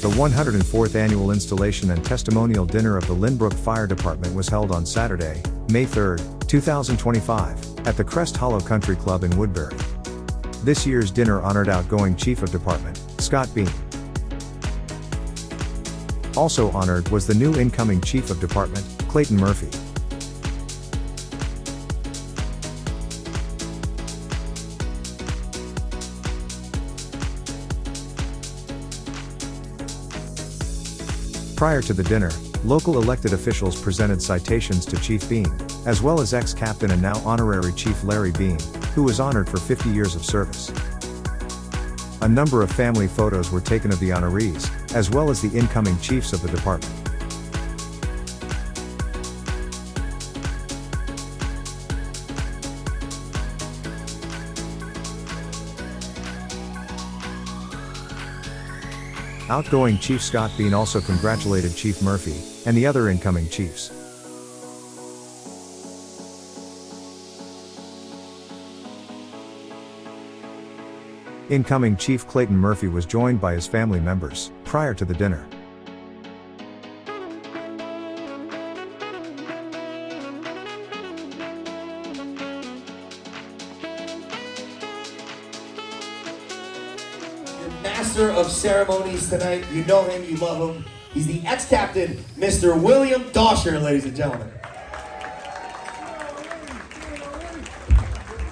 The 104th annual installation and testimonial dinner of the Lynbrook Fire Department was held on Saturday, May 3, 2025, at the Crest Hollow Country Club in Woodbury. This year's dinner honored outgoing Chief of Department, Scott Bean. Also honored was the new incoming Chief of Department, Clayton Murphy. Prior to the dinner, local elected officials presented citations to Chief Bean, as well as ex-captain and now honorary Chief Larry Bean, who was honored for 50 years of service. A number of family photos were taken of the honorees, as well as the incoming chiefs of the department. Outgoing Chief Scott Bean also congratulated Chief Murphy and the other incoming chiefs. Incoming Chief Clayton Murphy was joined by his family members prior to the dinner. Master of ceremonies tonight. You know him, you love him. He's the ex-captain, Mr. William Dosher, ladies and gentlemen.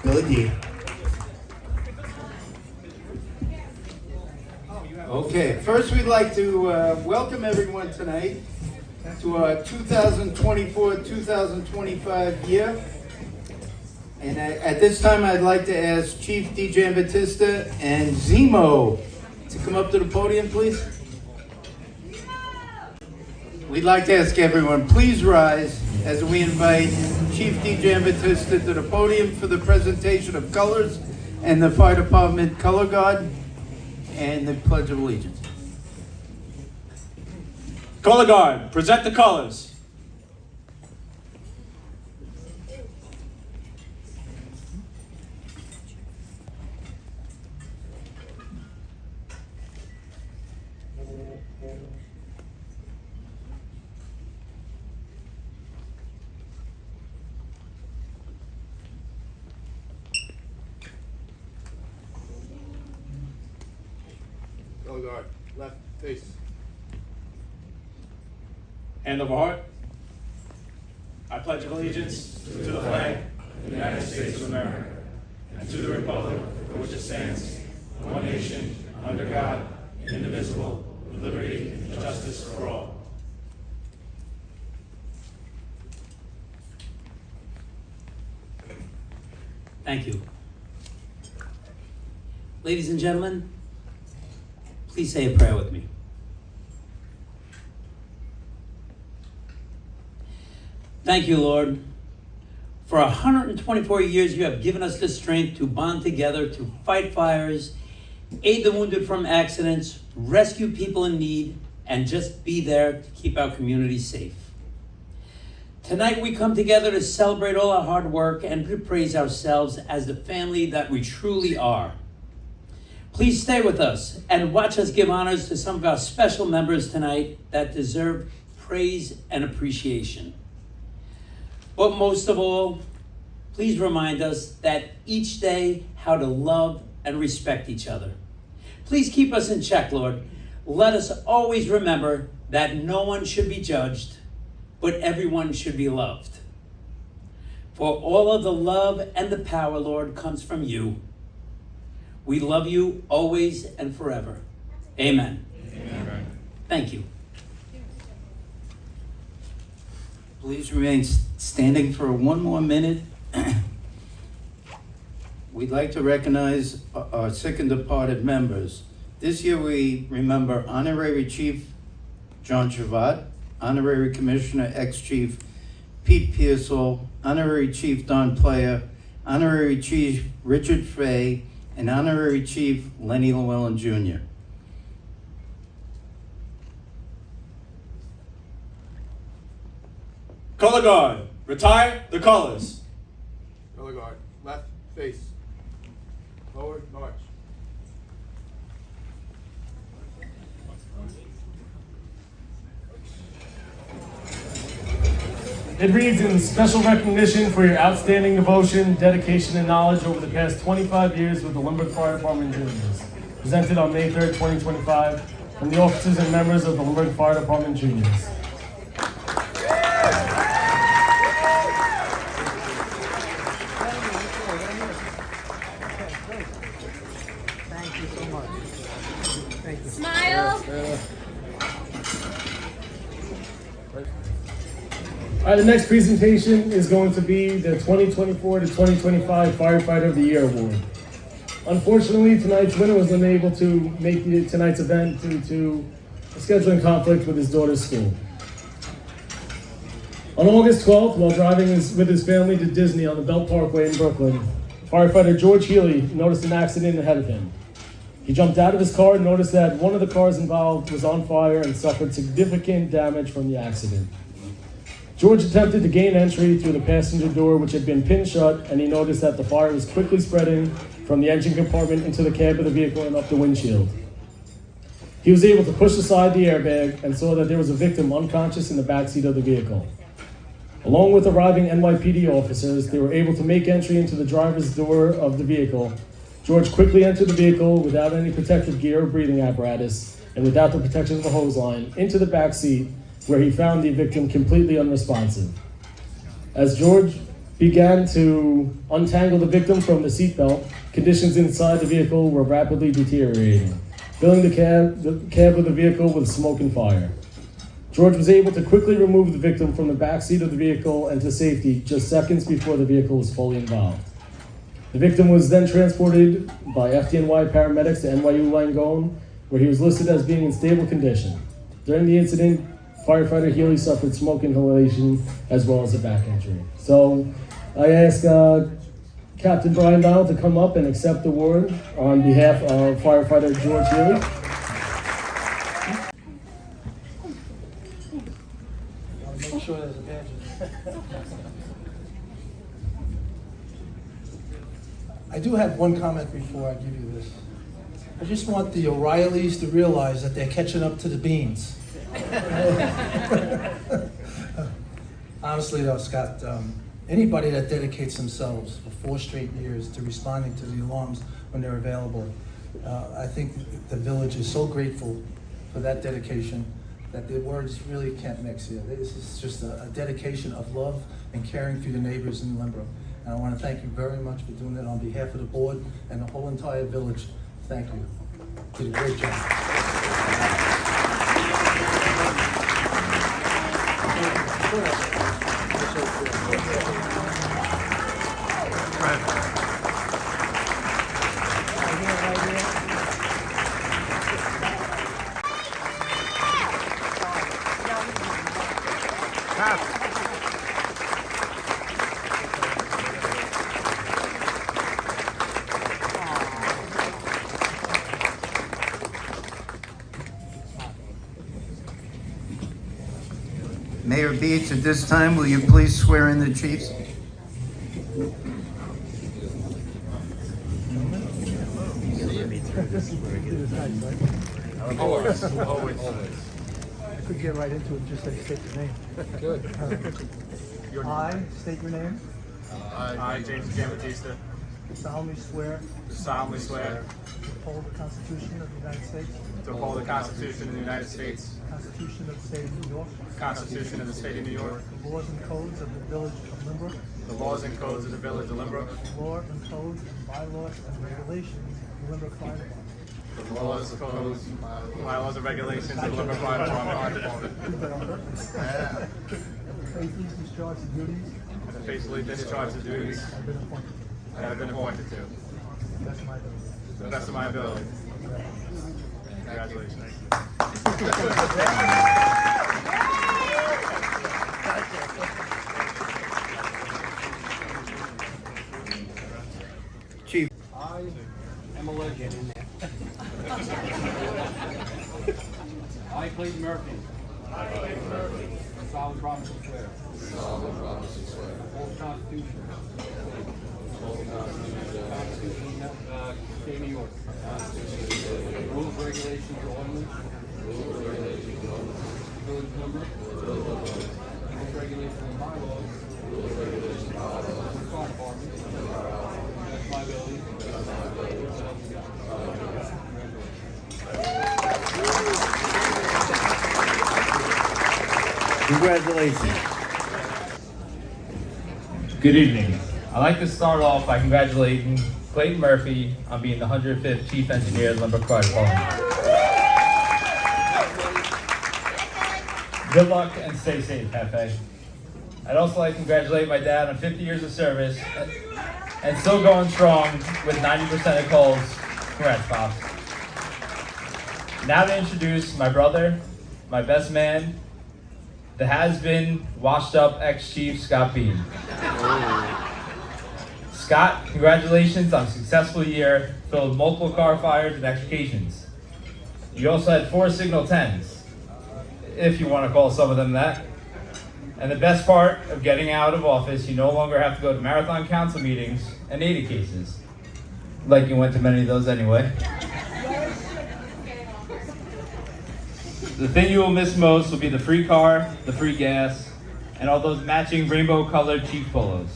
Billy D. Okay, first we'd like to welcome everyone tonight to our 2024-2025 year. And at this time I'd like to ask Chief DJ Batista and Zemo to come up to the podium, please. We'd like to ask everyone, please rise as we invite Chief DJ Batista to the podium for the presentation of colors and the Fire Department Color Guard and the Pledge of Allegiance. Color Guard, present the colors. Color Guard, left face. Hand over heart. I pledge allegiance to the flag of the United States of America and to the republic for which it stands, one nation, under God, indivisible, with liberty and justice for all. Thank you. Ladies and gentlemen, please say a prayer with me. Thank you, Lord. For 124 years, you have given us the strength to bond together, to fight fires, aid the wounded from accidents, rescue people in need, and just be there to keep our community safe. Tonight, we come together to celebrate all our hard work and to praise ourselves as the family that we truly are. Please stay with us and watch us give honors to some of our special members tonight that deserve praise and appreciation. But most of all, please remind us that each day how to love and respect each other. Please keep us in check, Lord. Let us always remember that no one should be judged, but everyone should be loved. For all of the love and the power, Lord, comes from you. We love you always and forever. Amen. Amen. Thank you. Please remain standing for one more minute. We'd like to recognize our sick and departed members. This year we remember Honorary Chief John Chavat, Honorary Commissioner ex-Chief Pete Pearsall, Honorary Chief Don Player, Honorary Chief Richard Fay, and Honorary Chief Lenny Llewellyn Jr. Color Guard, retire the colors. Color Guard, left face. Forward march. It reads, in special recognition for your outstanding devotion, dedication, and knowledge over the past 25 years with the Lynbrook Fire Department Juniors. Presented on May 3rd, 2025, from the officers and members of the Lynbrook Fire Department Juniors. Smile. All right, the next presentation is going to be the 2024 to 2025 Firefighter of the Year Award. Unfortunately, tonight's winner was unable to make tonight's event due to a scheduling conflict with his daughter's school. On August 12th, while driving with his family to Disney on the Belt Parkway in Brooklyn, firefighter George Healy noticed an accident ahead of him. He jumped out of his car and noticed that one of the cars involved was on fire and suffered significant damage from the accident. George attempted to gain entry through the passenger door, which had been pinned shut, and he noticed that the fire was quickly spreading from the engine compartment into the cab of the vehicle and up the windshield. He was able to push aside the airbag and saw that there was a victim unconscious in the backseat of the vehicle. Along with arriving NYPD officers, they were able to make entry into the driver's door of the vehicle. George quickly entered the vehicle without any protective gear or breathing apparatus and without the protection of a hose line into the back seat, where he found the victim completely unresponsive. As George began to untangle the victim from the seatbelt, conditions inside the vehicle were rapidly deteriorating, filling the cab of the vehicle with smoke and fire. George was able to quickly remove the victim from the back seat of the vehicle and to safety just seconds before the vehicle was fully involved. The victim was then transported by FDNY paramedics to NYU Langone, where he was listed as being in stable condition. During the incident, firefighter Healy suffered smoke inhalation as well as a back injury. So I ask Captain Brian Donald to come up and accept the award on behalf of firefighter George Healy. Make sure there's a badge. I do have one comment before I give you this. I just want the O'Reillys to realize that they're catching up to the Beans. Honestly though, Scott, anybody that dedicates themselves for 4 straight years to responding to the alarms when they're available, I think the village is so grateful for that dedication that the words really can't mix here. This is just a dedication of love and caring for your neighbors in Lynbrook. And I want to thank you very much for doing that on behalf of the board and the whole entire village. Thank you. You did a great job. Mayor Beach, at this time, will you please swear in the chiefs? Always. I could get right into it, just like state your name. Good. I state your name. I, James Giambattista, Solemnly swear solemnly swear to uphold the Constitution of the United States, to uphold the Constitution of the United States, the Constitution of the State of New York, the Constitution of the State of New York, the laws and codes of the Village of Lynbrook, the laws and codes of the Village of Lynbrook, the law and codes and bylaws and regulations of the Lynbrook Fire Department. the laws, codes, bylaws, and regulations of the Lynbrook Fire Department, Faithfully discharge the duties and to faithfully discharge the duties I've been appointed that have been appointed to, to the best of my ability. to the best of my ability. Congratulations. Chief. I am a legend in there. I, Clayton Murphy. Solemnly promise to swear. Uphold the Constitution. Constitution of the State of New York. Rules, regulations, ordinance. Village number. rules, regulations, and bylaws of the fire department. That's my ability. So help me God. Congratulations. Good evening. I'd like to start off by congratulating Clayton Murphy on being the 105th Chief Engineer of the Lynbrook Fire Department. Good luck and stay safe, Cafe. I'd also like to congratulate my dad on 50 years of service and still going strong with 90% of calls. Congrats, Pops. Now to introduce my brother, my best man, the has-been, washed-up ex-chief, Scott Bean. Scott, congratulations on a successful year filled with multiple car fires and extrications. You also had 4 Signal 10s, if you want to call some of them that. And the best part of getting out of office, you no longer have to go to marathon council meetings and 80 cases. Like you went to many of those anyway. The thing you will miss most will be the free car, the free gas, and all those matching rainbow-colored chief polos.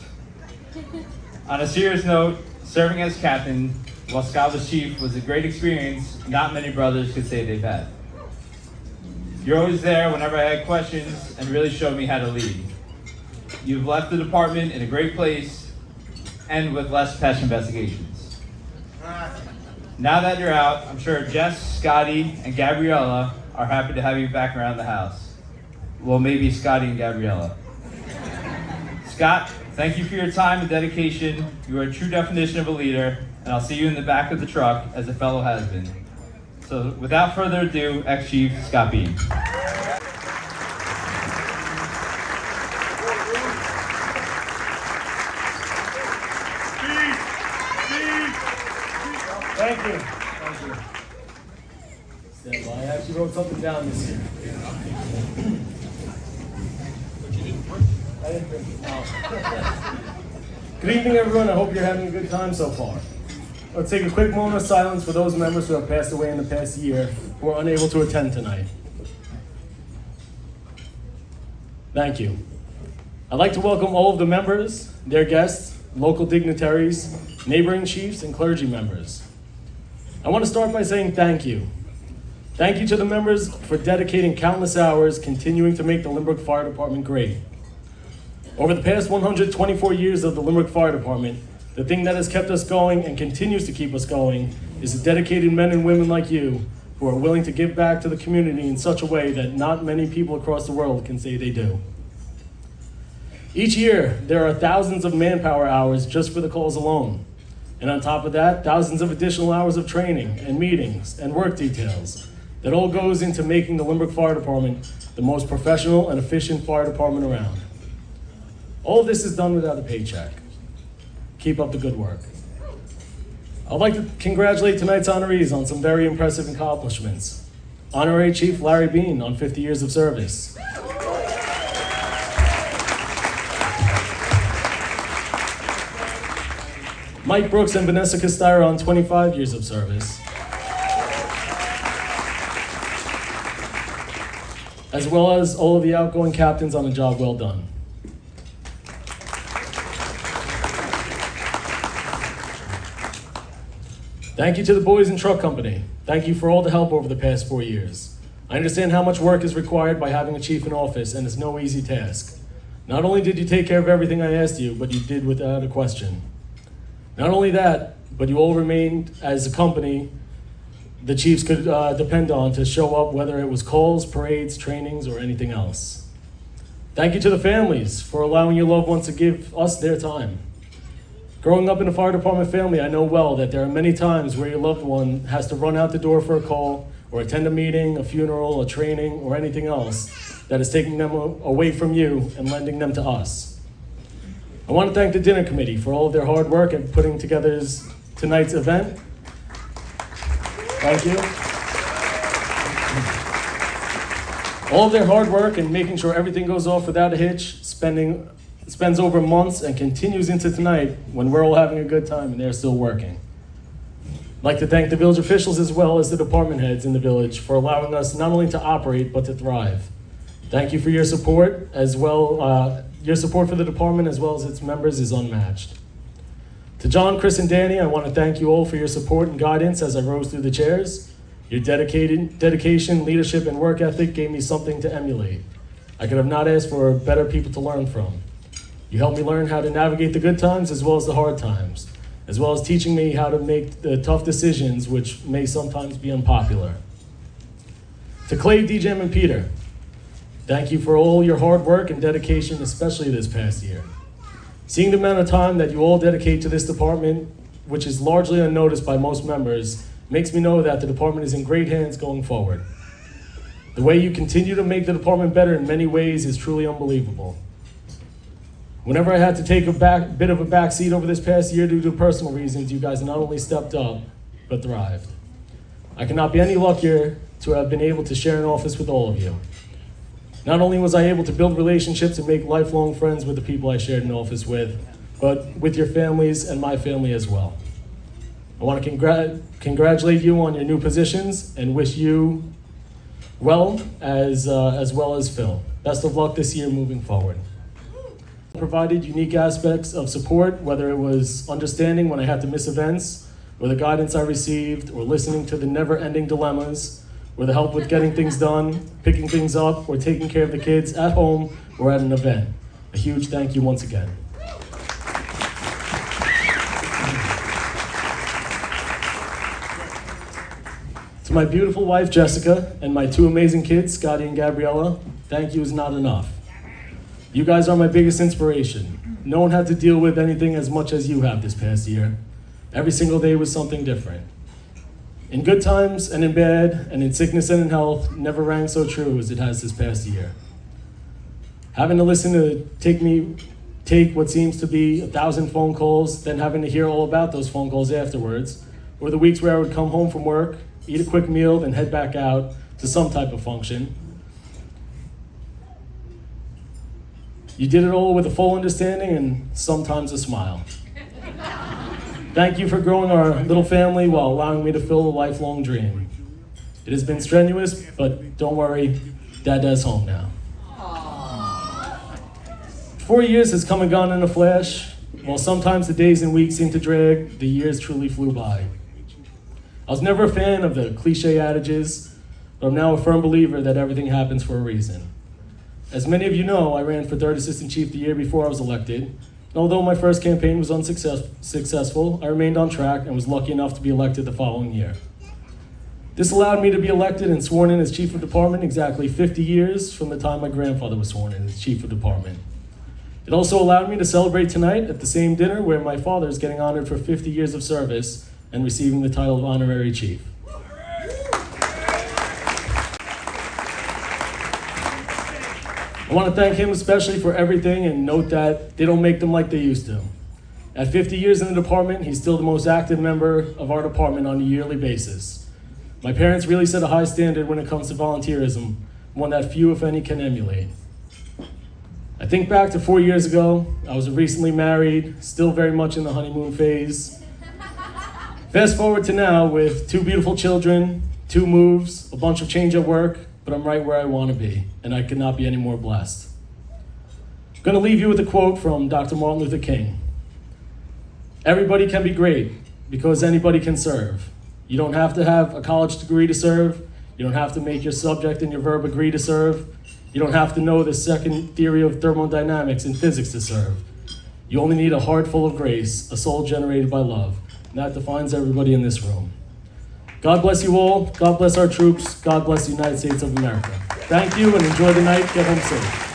On a serious note, serving as captain while Scott was chief was a great experience not many brothers could say they've had. You're always there whenever I had questions and really showed me how to lead. You've left the department in a great place and with less pest investigations. Now that you're out, I'm sure Jess, Scotty, and Gabriella are happy to have you back around the house. Well, maybe Scotty and Gabriella. Scott, thank you for your time and dedication. You are a true definition of a leader, and I'll see you in the back of the truck as a fellow has-been. So without further ado, ex-chief Scott Bean. Thank you. Thank you. Stand by. I actually wrote something down this year. I didn't print it. Oh. Good evening, everyone. I hope you're having a good time so far. Let's take a quick moment of silence for those members who have passed away in the past year who are unable to attend tonight. Thank you. I'd like to welcome all of the members, their guests, local dignitaries, neighboring chiefs, and clergy members. I want to start by saying thank you. Thank you to the members for dedicating countless hours continuing to make the Lynbrook Fire Department great. Over the past 124 years of the Lynbrook Fire Department, the thing that has kept us going and continues to keep us going is the dedicated men and women like you who are willing to give back to the community in such a way that not many people across the world can say they do. Each year, there are thousands of manpower hours just for the calls alone. And on top of that, thousands of additional hours of training and meetings and work details that all goes into making the Lynbrook Fire Department the most professional and efficient fire department around. All of this is done without a paycheck. Keep up the good work. I'd like to congratulate tonight's honorees on some very impressive accomplishments. Honorary Chief Larry Bean on 50 years of service. Mike Brooks and Vanessa Castiro on 25 years of service. As well as all of the outgoing captains on a job well done. Thank you to the Boys and Truck Company. Thank you for all the help over the past 4 years. I understand how much work is required by having a chief in office, and it's no easy task. Not only did you take care of everything I asked you, but you did without a question. Not only that, but you all remained as a company the chiefs could depend on to show up, whether it was calls, parades, trainings, or anything else. Thank you to the families for allowing your loved ones to give us their time. Growing up in a fire department family, I know well that there are many times where your loved one has to run out the door for a call, or attend a meeting, a funeral, a training, or anything else that is taking them away from you and lending them to us. I want to thank the dinner committee for all of their hard work at putting together tonight's event. Thank you. All of their hard work and making sure everything goes off without a hitch, spends over months and continues into tonight when we're all having a good time and they're still working. I'd like to thank the village officials as well as the department heads in the village for allowing us not only to operate but to thrive. Thank you for your support, as well. Your support for the department as well as its members is unmatched. To John, Chris, and Danny, I want to thank you all for your support and guidance as I rose through the chairs. Your dedication, leadership, and work ethic gave me something to emulate. I could have not asked for better people to learn from. You helped me learn how to navigate the good times as well as the hard times, as well as teaching me how to make the tough decisions which may sometimes be unpopular. To Clay, DJ, and Peter, thank you for all your hard work and dedication, especially this past year. Seeing the amount of time that you all dedicate to this department, which is largely unnoticed by most members, makes me know that the department is in great hands going forward. The way you continue to make the department better in many ways is truly unbelievable. Whenever I had to take a bit of a back seat over this past year due to personal reasons, you guys not only stepped up, but thrived. I cannot be any luckier to have been able to share an office with all of you. Not only was I able to build relationships and make lifelong friends with the people I shared an office with, but with your families and my family as well. I want to congratulate you on your new positions and wish you well as Phil. Best of luck this year moving forward. Provided unique aspects of support, whether it was understanding when I had to miss events, or the guidance I received, or listening to the never-ending dilemmas, or the help with getting things done, picking things up, or taking care of the kids at home or at an event. A huge thank you once again. To my beautiful wife, Jessica, and my two amazing kids, Scotty and Gabriella, thank you is not enough. You guys are my biggest inspiration. No one had to deal with anything as much as you have this past year. Every single day was something different. In good times and in bad, and in sickness and in health, never rang so true as it has this past year. Having to listen to take what seems to be 1,000 phone calls, then having to hear all about those phone calls afterwards, or the weeks where I would come home from work, eat a quick meal, then head back out to some type of function. You did it all with a full understanding and sometimes a smile. Thank you for growing our little family while allowing me to fill a lifelong dream. It has been strenuous, but don't worry, Dada's home now. 4 years has come and gone in a flash. While sometimes the days and weeks seem to drag, the years truly flew by. I was never a fan of the cliche adages, but I'm now a firm believer that everything happens for a reason. As many of you know, I ran for 3rd Assistant Chief the year before I was elected. And although my first campaign was unsuccessful, I remained on track and was lucky enough to be elected the following year. This allowed me to be elected and sworn in as Chief of Department exactly 50 years from the time my grandfather was sworn in as Chief of Department. It also allowed me to celebrate tonight at the same dinner where my father is getting honored for 50 years of service and receiving the title of Honorary Chief. I want to thank him especially for everything and note that they don't make them like they used to. At 50 years in the department, he's still the most active member of our department on a yearly basis. My parents really set a high standard when it comes to volunteerism, one that few, if any, can emulate. I think back to 4 years ago. I was recently married, still very much in the honeymoon phase. Fast forward to now with 2 beautiful children, 2 moves, a bunch of change at work, but I'm right where I want to be, and I could not be any more blessed. I'm going to leave you with a quote from Dr. Martin Luther King. Everybody can be great because anybody can serve. You don't have to have a college degree to serve. You don't have to make your subject and your verb agree to serve. You don't have to know the second theory of thermodynamics and physics to serve. You only need a heart full of grace, a soul generated by love. And that defines everybody in this room. God bless you all. God bless our troops. God bless the United States of America. Thank you and enjoy the night. Get home safe.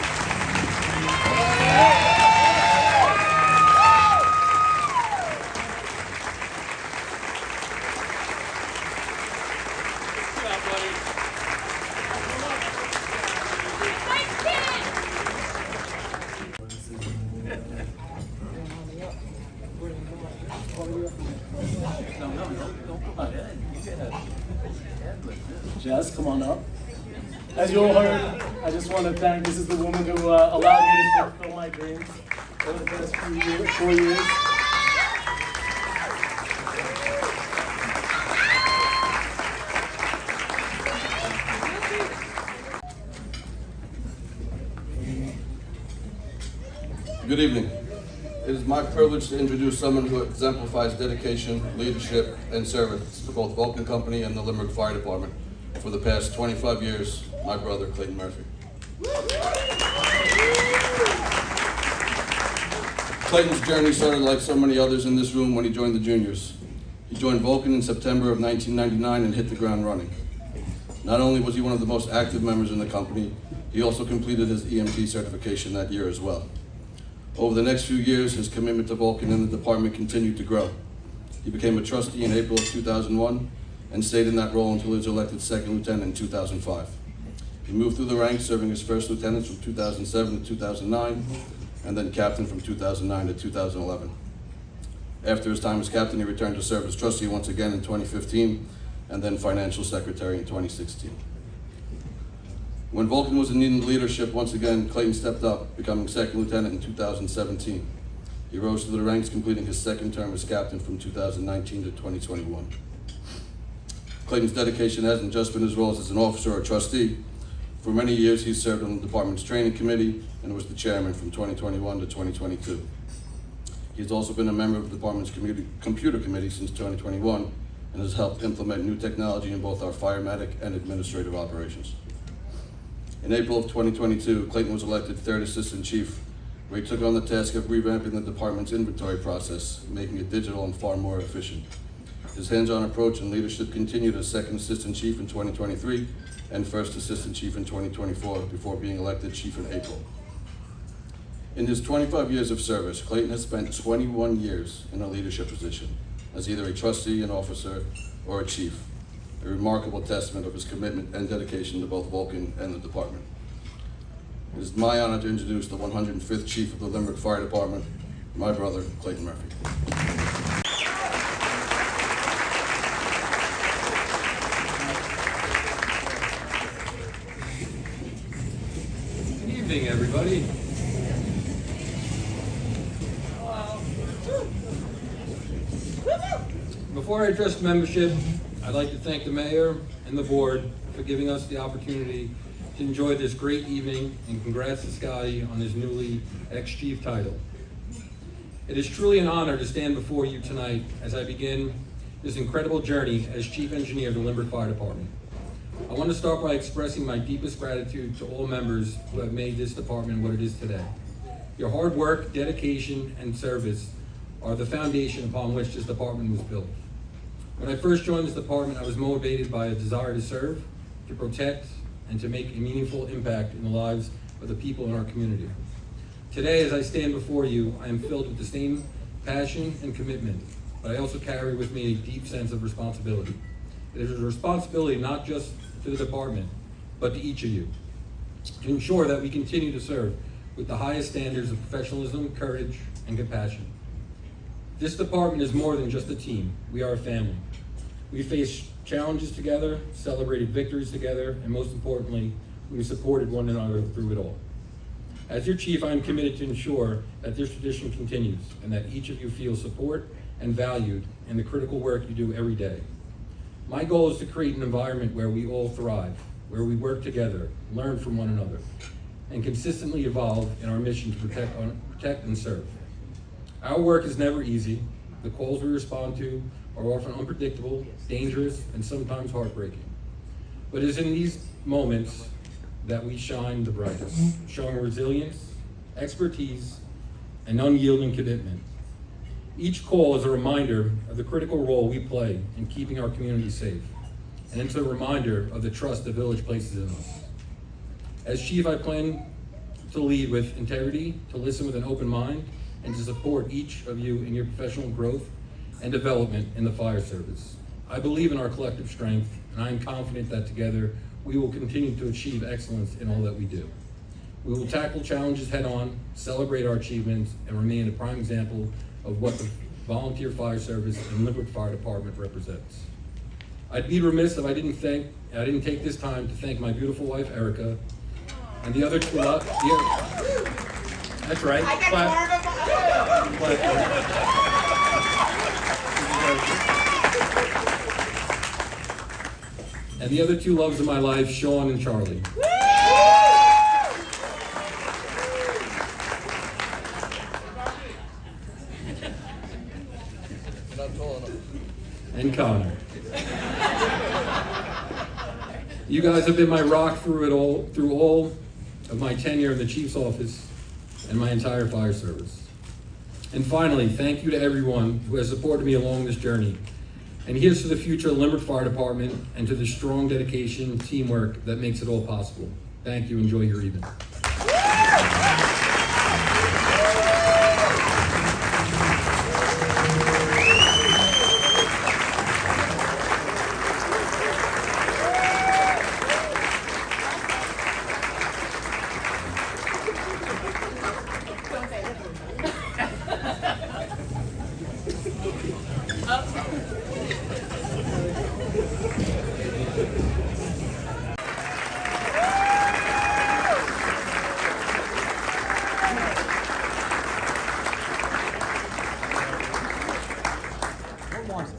Jess, come on up. As you all heard, I just want to thank, this is the woman who allowed me to fulfill my dreams over the past 4 years. Good evening. It is my privilege to introduce someone who exemplifies dedication, leadership, and service to both Vulcan Company and the Lynbrook Fire Department for the past 25 years, my brother, Clayton Murphy. Clayton's journey started like so many others in this room when he joined the juniors. He joined Vulcan in September of 1999 and hit the ground running. Not only was he one of the most active members in the company, he also completed his EMT certification that year as well. Over the next few years, his commitment to Vulcan and the department continued to grow. He became a trustee in April of 2001 and stayed in that role until he was elected second lieutenant in 2005. He moved through the ranks, serving as first lieutenant from 2007 to 2009, and then captain from 2009 to 2011. After his time as captain, he returned to serve as trustee once again in 2015, and then financial secretary in 2016. When Vulcan was in need of leadership, once again, Clayton stepped up, becoming second lieutenant in 2017. He rose to the ranks, completing his second term as captain from 2019 to 2021. Clayton's dedication hasn't just been his roles as an officer or trustee. For many years, he served on the department's training committee and was the chairman from 2021 to 2022. He's also been a member of the department's computer committee since 2021 and has helped implement new technology in both our firematic and administrative operations. In April of 2022, Clayton was elected third assistant chief, where he took on the task of revamping the department's inventory process, making it digital and far more efficient. His hands-on approach and leadership continued as second assistant chief in 2023 and first assistant chief in 2024 before being elected chief in April. In his 25 years of service, Clayton has spent 21 years in a leadership position as either a trustee, an officer, or a chief. A remarkable testament of his commitment and dedication to both Vulcan and the department. It is my honor to introduce the 105th Chief of the Lynbrook Fire Department, my brother, Clayton Murphy. Good evening, everybody. Before I address the membership, I'd like to thank the mayor and the board for giving us the opportunity to enjoy this great evening, and congrats to Scotty on his newly ex-chief title. It is truly an honor to stand before you tonight as I begin this incredible journey as chief engineer of the Lynbrook Fire Department. I want to start by expressing my deepest gratitude to all members who have made this department what it is today. Your hard work, dedication, and service are the foundation upon which this department was built. When I first joined this department, I was motivated by a desire to serve, to protect, and to make a meaningful impact in the lives of the people in our community. Today, as I stand before you, I am filled with the same passion and commitment, but I also carry with me a deep sense of responsibility. It is a responsibility not just to the department, but to each of you, to ensure that we continue to serve with the highest standards of professionalism, courage, and compassion. This department is more than just a team. We are a family. We faced challenges together, celebrated victories together, and most importantly, we supported one another through it all. As your chief, I am committed to ensure that this tradition continues and that each of you feels support and valued in the critical work you do every day. My goal is to create an environment where we all thrive, where we work together, learn from one another, and consistently evolve in our mission to protect and serve. Our work is never easy. The calls we respond to are often unpredictable, dangerous, and sometimes heartbreaking. But it is in these moments that we shine the brightest, showing resilience, expertise, and unyielding commitment. Each call is a reminder of the critical role we play in keeping our community safe, and it's a reminder of the trust the village places in us. As chief, I plan to lead with integrity, to listen with an open mind, and to support each of you in your professional growth and development in the fire service. I believe in our collective strength, and I am confident that together we will continue to achieve excellence in all that we do. We will tackle challenges head on, celebrate our achievements, and remain a prime example of what the volunteer fire service and Lynbrook Fire Department represents. I'd be remiss if I didn't take this time to thank my beautiful wife, Erica, and the other two, that's right. And the other two loves of my life, Sean and Charlie. and Connor. You guys have been my rock through all of my tenure in the Chief's office and my entire fire service. And finally, thank you to everyone who has supported me along this journey. And here's to the future of Lynbrook Fire Department and to the strong dedication, teamwork that makes it all possible. Thank you. Enjoy your evening.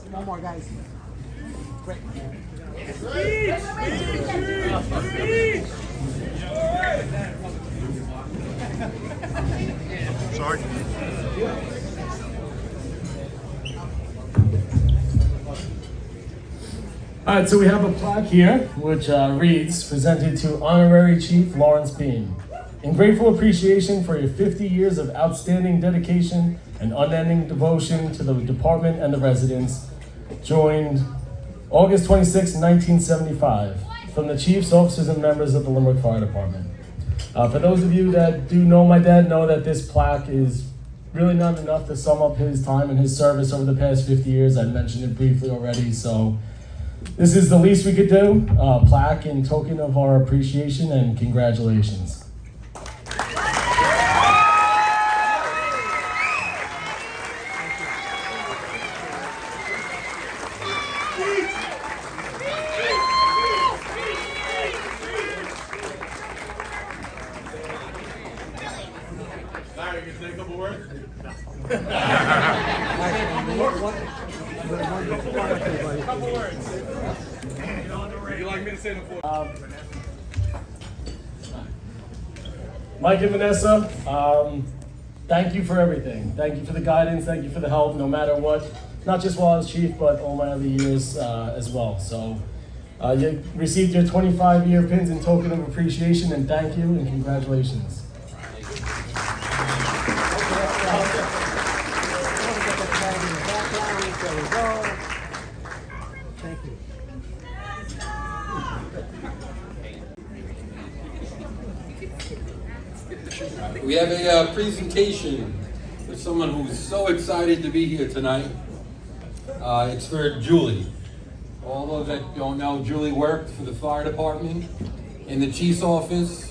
One more, guys. Great. Sorry. All right, so we have a plaque here, which reads, presented to Honorary Chief Lawrence Bean. In grateful appreciation for your 50 years of outstanding dedication and unending devotion to the department and the residents, joined August 26, 1975, from the chiefs, officers, and members of the Lynbrook Fire Department. For those of you that do know my dad, know that this plaque is really not enough to sum up his time and his service over the past 50 years. I mentioned it briefly already, so this is the least we could do, plaque in token of our appreciation and congratulations. Larry, you can say a couple words? Couple words. Would you like me to say them for Mike and Vanessa, thank you for everything. Thank you for the guidance, thank you for the help, no matter what, not just while I was chief, but all my other years as well. So you received your 25-year pins in token of appreciation, and thank you and congratulations. Thank you. We have a presentation for someone who's so excited to be here tonight. It's for Julie. All those that don't know, Julie worked for the fire department in the chief's office.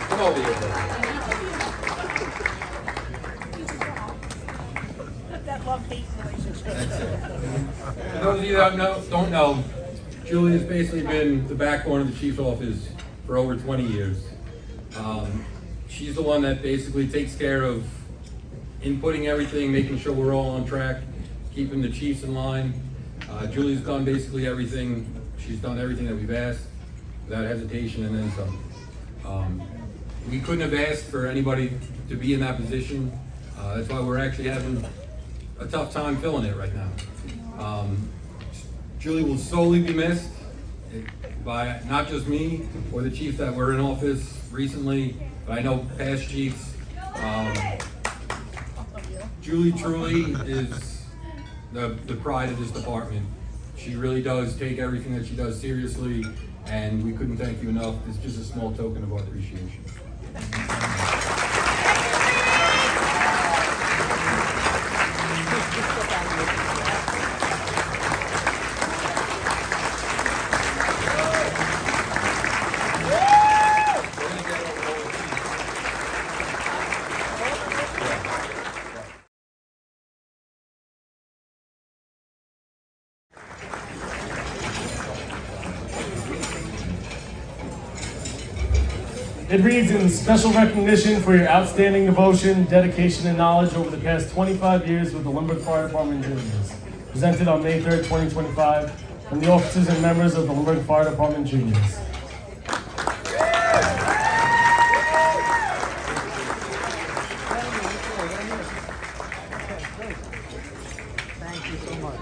Come over here, buddy. That love-hate relationship. For those of you that don't know, Julie has basically been the backbone of the chief's office for over 20 years. She's the one that basically takes care of inputting everything, making sure we're all on track, keeping the chiefs in line. Julie's done basically everything. She's done everything that we've asked without hesitation and then some. We couldn't have asked for anybody to be in that position. That's why we're actually having a tough time filling it right now. Julie will solely be missed by not just me or the chiefs that were in office recently, but I know past chiefs. Julie truly is the pride of this department. She really does take everything that she does seriously, and we couldn't thank you enough. It's just a small token of our appreciation. It reads, in special recognition for your outstanding devotion, dedication, and knowledge over the past 25 years with the Lynbrook Fire Department Juniors. Presented on May 3rd, 2025, from the officers and members of the Lynbrook Fire Department Juniors. Thank you so much.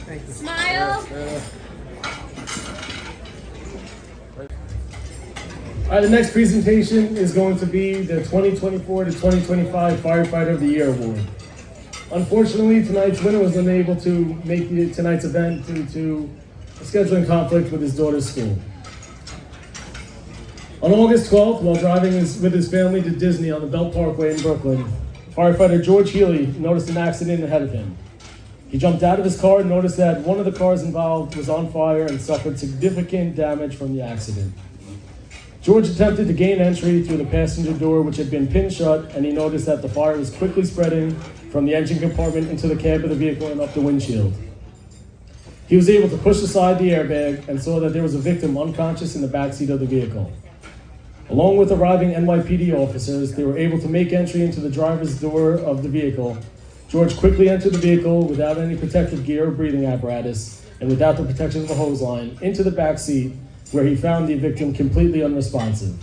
Thank you. Smile. All right, the next presentation is going to be the 2024 to 2025 Firefighter of the Year Award. Unfortunately, tonight's winner was unable to make tonight's event due to a scheduling conflict with his daughter's school. On August 12th, while driving with his family to Disney on the Belt Parkway in Brooklyn, firefighter George Healy noticed an accident ahead of him. He jumped out of his car and noticed that one of the cars involved was on fire and suffered significant damage from the accident. George attempted to gain entry through the passenger door, which had been pinned shut, and he noticed that the fire was quickly spreading from the engine compartment into the cab of the vehicle and up the windshield. He was able to push aside the airbag and saw that there was a victim unconscious in the backseat of the vehicle. Along with arriving NYPD officers, they were able to make entry into the driver's door of the vehicle. George quickly entered the vehicle without any protective gear or breathing apparatus and without the protection of a hose line into the back seat, where he found the victim completely unresponsive.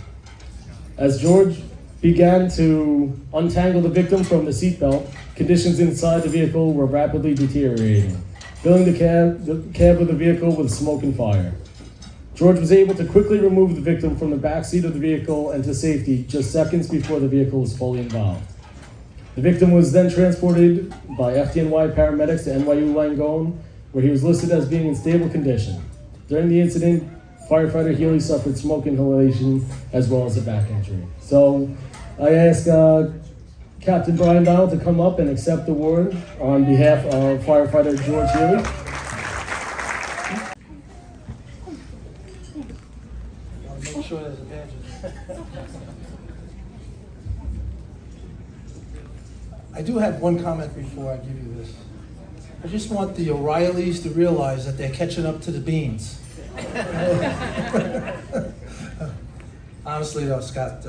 As George began to untangle the victim from the seatbelt, conditions inside the vehicle were rapidly deteriorating, filling the cab of the vehicle with smoke and fire. George was able to quickly remove the victim from the back seat of the vehicle and to safety just seconds before the vehicle was fully involved. The victim was then transported by LFDNY paramedics to NYU Langone, where he was listed as being in stable condition. During the incident, firefighter Healy suffered smoke inhalation as well as a back injury. So I ask Captain Brian Donald to come up and accept the award on behalf of firefighter George Healy. I want to make sure there's a badge. I do have one comment before I give you this. I just want the O'Reillys to realize that they're catching up to the Beans. Honestly though, Scott,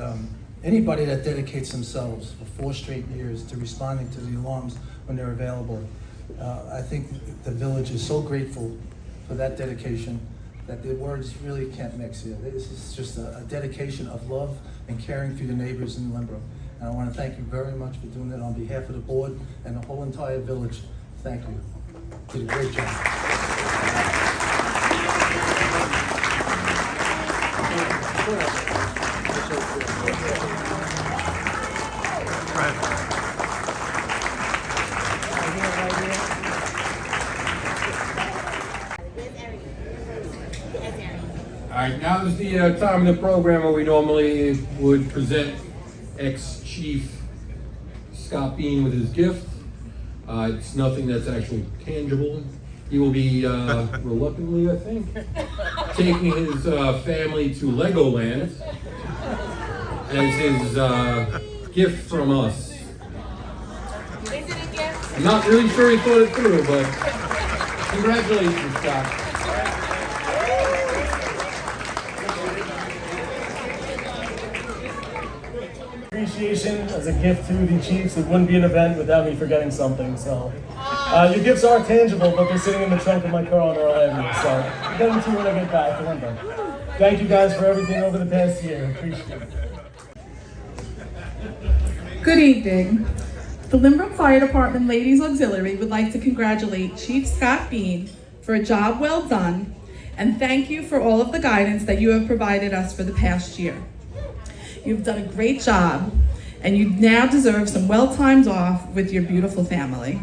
anybody that dedicates themselves for 4 straight years to responding to the alarms when they're available, I think the village is so grateful for that dedication that the words really can't mix here. This is just a dedication of love and caring for your neighbors in Lynbrook. And I want to thank you very much for doing that on behalf of the board and the whole entire village. Thank you. You did a great job. All right, now is the time of the program where we normally would present ex-chief Scott Bean with his gift. It's nothing that's actually tangible. He will be, reluctantly, I think, taking his family to Legoland as his gift from us. Is it a gift? I'm not really sure he thought it through, but congratulations, Scott. Appreciation as a gift to the Chiefs. It wouldn't be an event without me forgetting something. So your gifts are tangible, but they're sitting in the trunk of my car on Earl Avenue. So I'll get them to you when I get back to Lynbrook. Thank you guys for everything over the past year. Appreciate it. Good evening. The Lynbrook Fire Department Ladies Auxiliary would like to congratulate Chief Scott Bean for a job well done and thank you for all of the guidance that you have provided us for the past year. You've done a great job and you now deserve some well-timed off with your beautiful family.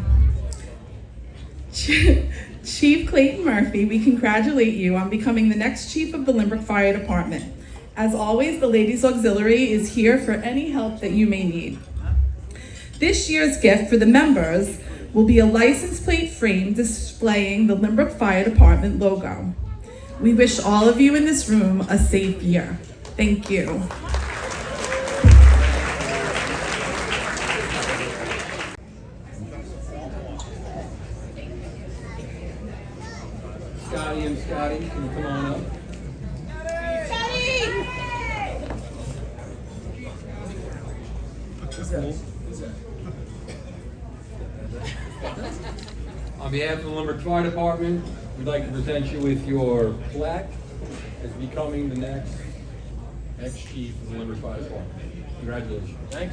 Chief Clayton Murphy, we congratulate you on becoming the next chief of the Lynbrook Fire Department. As always, the Ladies Auxiliary is here for any help that you may need. This year's gift for the members will be a license plate frame displaying the Lynbrook Fire Department logo. We wish all of you in this room a safe year. Thank you. Scotty and Scotty, can you come on up? On behalf of the Lynbrook Fire Department, we'd like to present you with your plaque as becoming the next ex-chief of the Lynbrook Fire Department. Congratulations. Thank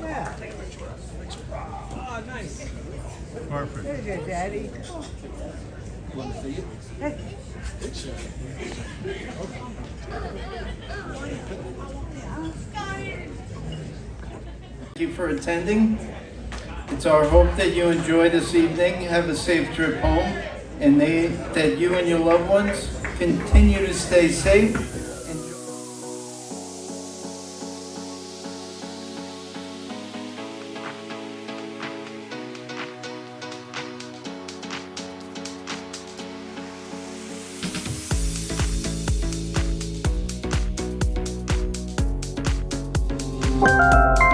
Yeah. Oh, nice. Perfect. There's your daddy. You want to see it? Hey. Thank you for attending. It's our hope that you enjoy this evening, have a safe trip home, and that you and your loved ones continue to stay safe. Thank you.